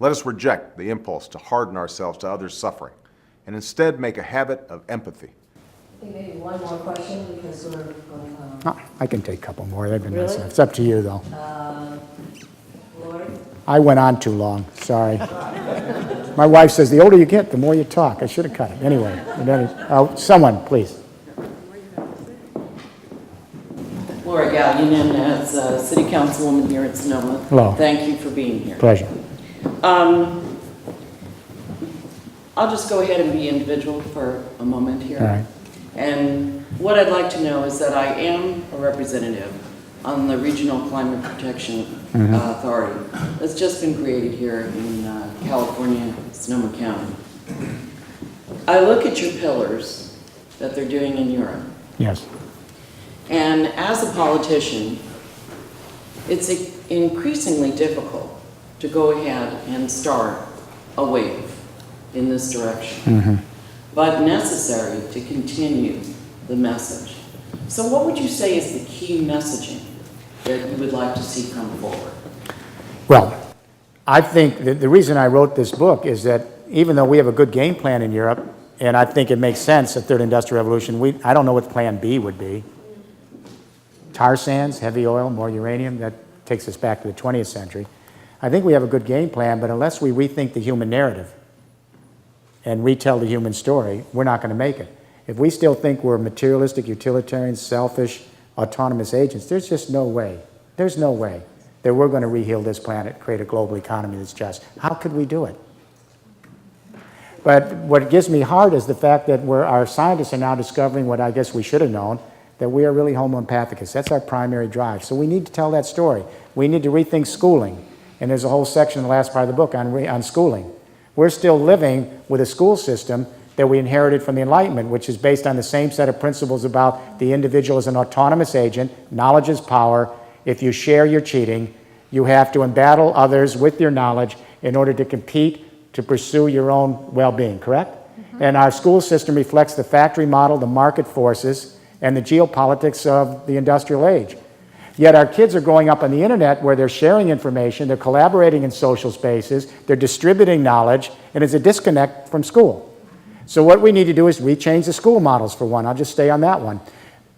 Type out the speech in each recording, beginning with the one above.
Let us reject the impulse to harden ourselves to others' suffering and instead make a habit of empathy. I think maybe one more question because we're going I can take a couple more. They've been Really? nice enough. It's up to you, though. Lord. I went on too long. Sorry. My wife says the older you get, the more you talk. I should have cut it. Anyway, someone, please. Laura Gallionin, as a city councilwoman here in Sonoma. Hello. Thank you for being here. Pleasure. I'll just go ahead and be individual for a moment here. All right. And what I'd like to know is that I am a representative on the Regional Climate Protection Authority that's just been created here in California, Sonoma County. I look at your pillars that they're doing in Europe. Yes. And as a politician, it's increasingly difficult to go ahead and start a wave in this direction, but necessary to continue the message. So what would you say is the key messaging that you would like to see come forward? Well, I think that the reason I wrote this book is that even though we have a good game plan in Europe, and I think it makes sense, the third industrial revolution, I don't know what plan B would be. Tar sands, heavy oil, more uranium, that takes us back to the 20th century. I think we have a good game plan, but unless we rethink the human narrative and retell the human story, we're not going to make it. If we still think we're materialistic, utilitarian, selfish, autonomous agents, there's just no way. There's no way that we're going to reheal this planet, create a global economy that's just. How could we do it? But what gives me heart is the fact that our scientists are now discovering what I guess we should have known, that we are really Homo empathicus. That's our primary drive. So we need to tell that story. We need to rethink schooling. And there's a whole section in the last part of the book on schooling. We're still living with a school system that we inherited from the Enlightenment, which is based on the same set of principles about the individual as an autonomous agent, knowledge is power. If you share, you're cheating. You have to embattle others with your knowledge in order to compete to pursue your own well-being, correct? And our school system reflects the factory model, the market forces, and the geopolitics of the industrial age. Yet our kids are growing up on the internet where they're sharing information, they're collaborating in social spaces, they're distributing knowledge, and it's a disconnect from school. So what we need to do is rechange the school models for one. I'll just stay on that one.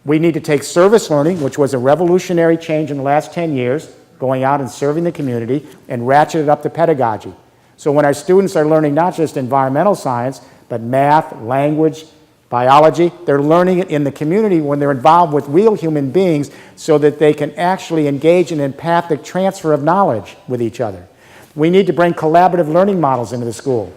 We need to take service learning, which was a revolutionary change in the last 10 years, going out and serving the community, and ratchet it up to pedagogy. So when our students are learning not just environmental science, but math, language, biology, they're learning it in the community when they're involved with real human beings so that they can actually engage in empathic transfer of knowledge with each other. We need to bring collaborative learning models into the school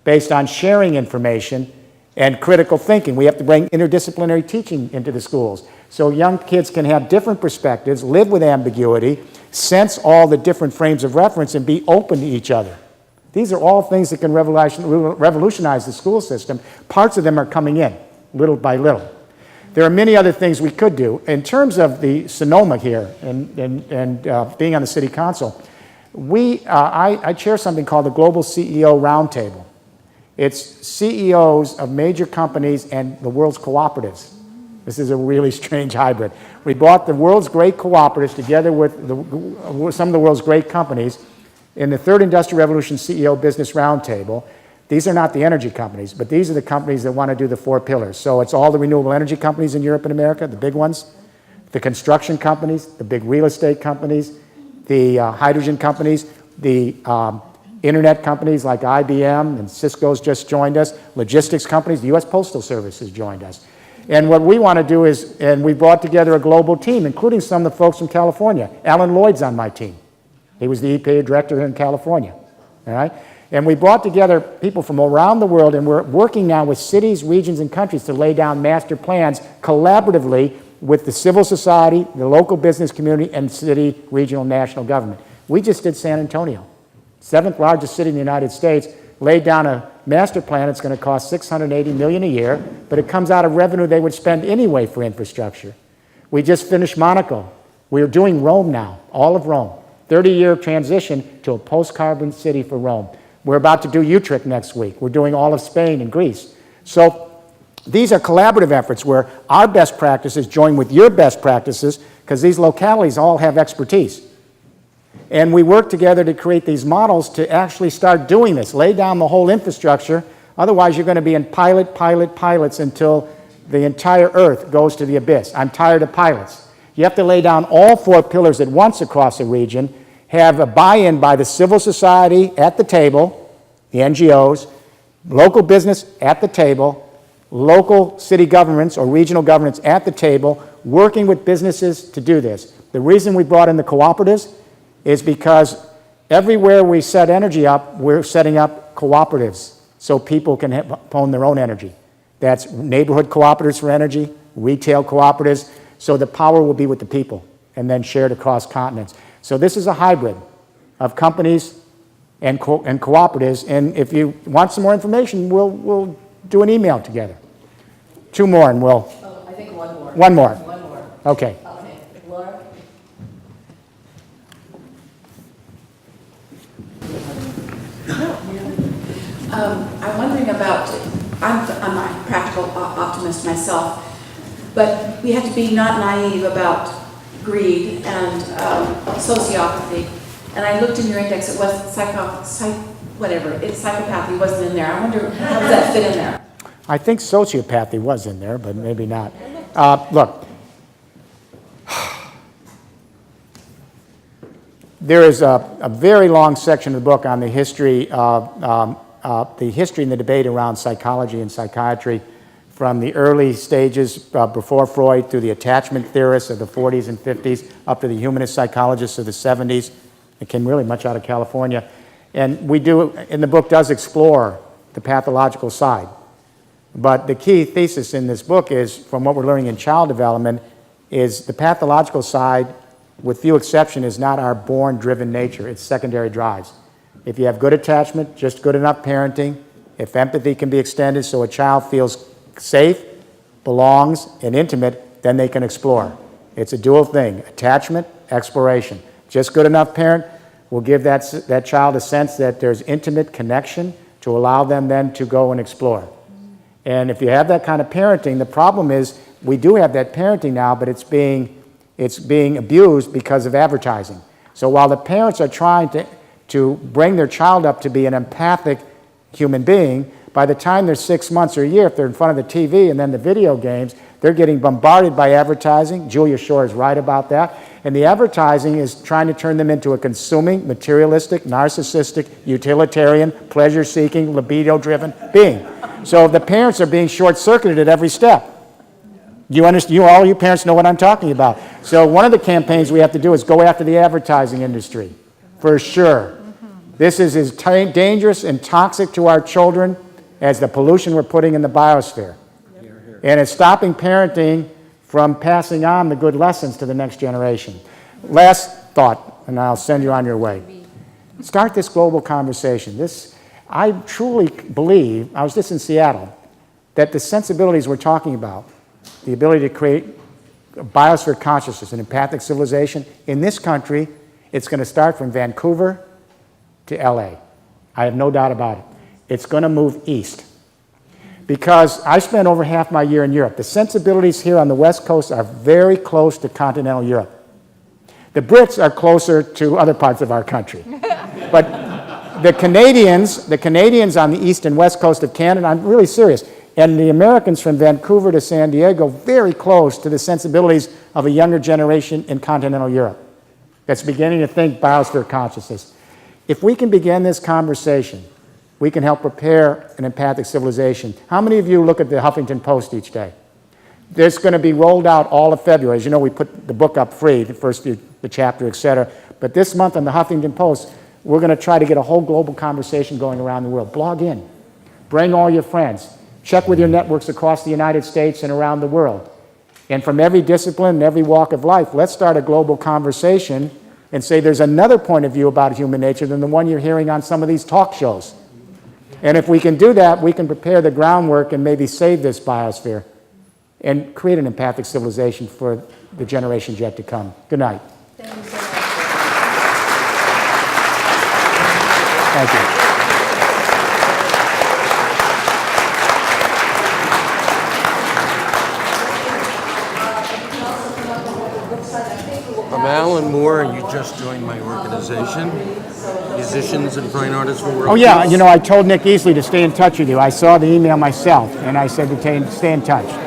based on sharing information and critical thinking. We have to bring interdisciplinary teaching into the schools so young kids can have different perspectives, live with ambiguity, sense all the different frames of reference, and be open to each other. These are all things that can revolutionize the school system. Parts of them are coming in, little by little. There are many other things we could do. In terms of the Sonoma here and being on the city council, I chair something called the Global CEO Roundtable. It's CEOs of major companies and the world's cooperatives. This is a really strange hybrid. We brought the world's great cooperatives together with some of the world's great companies in the Third Industrial Revolution CEO Business Roundtable. These are not the energy companies, but these are the companies that want to do the 4 pillars. So it's all the renewable energy companies in Europe and America, the big ones, the construction companies, the big real estate companies, the hydrogen companies, the internet companies like IBM and Cisco's just joined us, logistics companies, the U.S. Postal Service has joined us. And what we want to do is, and we brought together a global team, including some of the folks from California. Alan Lloyd's on my team. He was the EPA director in California, all right? And we brought together people from around the world, and we're working now with cities, regions, and countries to lay down master plans collaboratively with the civil society, the local business community, and city, regional, national government. We just did San Antonio, 7th largest city in the United States, laid down a master plan. It's going to cost $680 million a year, but it comes out of revenue they would spend anyway for infrastructure. We just finished Monaco. We're doing Rome now, all of Rome. 30-year transition to a post-carbon city for Rome. We're about to do Utrecht next week. We're doing all of Spain and Greece. So these are collaborative efforts where our best practices join with your best practices because these localities all have expertise. And we work together to create these models to actually start doing this, lay down the whole infrastructure. Otherwise, you're going to be in pilots until the entire Earth goes to the abyss. I'm tired of pilots. You have to lay down all 4 pillars at once across a region, have a buy-in by the civil society at the table, the NGOs, local business at the table, local city governments or regional governments at the table, working with businesses to do this. The reason we brought in the cooperatives is because everywhere we set energy up, we're setting up cooperatives so people can own their own energy. That's neighborhood cooperatives for energy, retail cooperatives, so the power will be with the people and then shared across continents. So this is a hybrid of companies and cooperatives, and if you want some more information, we'll do an email together. 2 more and we'll... Oh, I think one more. One more. One more. Okay. Okay, Laura? I'm wondering about, I'm a practical optimist myself, but we have to be not naive about greed and sociopathy. And I looked in your index, it was psychopathy wasn't in there. I wonder, how does that fit in there? I think sociopathy was in there, but maybe not. Look, there is a very long section of the book on the history and the debate around psychology and psychiatry from the early stages before Freud through the attachment theorists of the 40s and 50s up to the humanist psychologists of the 70s. It came really much out of California. And we do, and the book does explore the pathological side. But the key thesis in this book is, from what we're learning in child development, is the pathological side, with few exceptions, is not our born-driven nature. It's secondary drives. If you have good attachment, just good enough parenting, if empathy can be extended so a child feels safe, belongs, and intimate, then they can explore. It's a dual thing, attachment, exploration. Just good enough parent will give that child a sense that there's intimate connection to allow them then to go and explore. And if you have that kind of parenting, the problem is we do have that parenting now, but it's being abused because of advertising. So while the parents are trying to bring their child up to be an empathic human being, by the time they're 6 months or a year, if they're in front of the TV and then the video games, they're getting bombarded by advertising. Julia Shore is right about that. And the advertising is trying to turn them into a consuming, materialistic, narcissistic, utilitarian, pleasure-seeking, libido-driven being. So the parents are being short-circuited at every step. You understand? All you parents know what I'm talking about. So one of the campaigns we have to do is go after the advertising industry, for sure. This is as dangerous and toxic to our children as the pollution we're putting in the biosphere. And it's stopping parenting from passing on the good lessons to the next generation. Last thought, and I'll send you on your way. Start this global conversation. I truly believe, I was just in Seattle, that the sensibilities we're talking about, the ability to create a biosphere consciousness, an empathic civilization, in this country, it's going to start from Vancouver to LA. I have no doubt about it. It's going to move east. Because I spent over half my year in Europe. The sensibilities here on the West Coast are very close to continental Europe. The Brits are closer to other parts of our country. But the Canadians on the east and west coast of Canada, I'm really serious, and the Americans from Vancouver to San Diego, very close to the sensibilities of a younger generation in continental Europe that's beginning to think biosphere consciousness. If we can begin this conversation, we can help prepare an empathic civilization. How many of you look at the Huffington Post each day? There's going to be rolled out all of February. As you know, we put the book up free, the chapter, et cetera. But this month on the Huffington Post, we're going to try to get a whole global conversation going around the world. Blog in. Bring all your friends. Check with your networks across the United States and around the world. And from every discipline and every walk of life, let's start a global conversation and say there's another point of view about human nature than the one you're hearing on some of these talk shows. And if we can do that, we can prepare the groundwork and maybe save this biosphere and create an empathic civilization for the generations yet to come. Good night. Thank you so much. Thank you. You can also come up with a website, I think, I'm Alan Moore, and you just joined my organization, Musicians and Fine Artists for World Oh, yeah, Peace. you know, I told Nick Easley to stay in touch with you. I saw the email myself, and I said to stay in touch.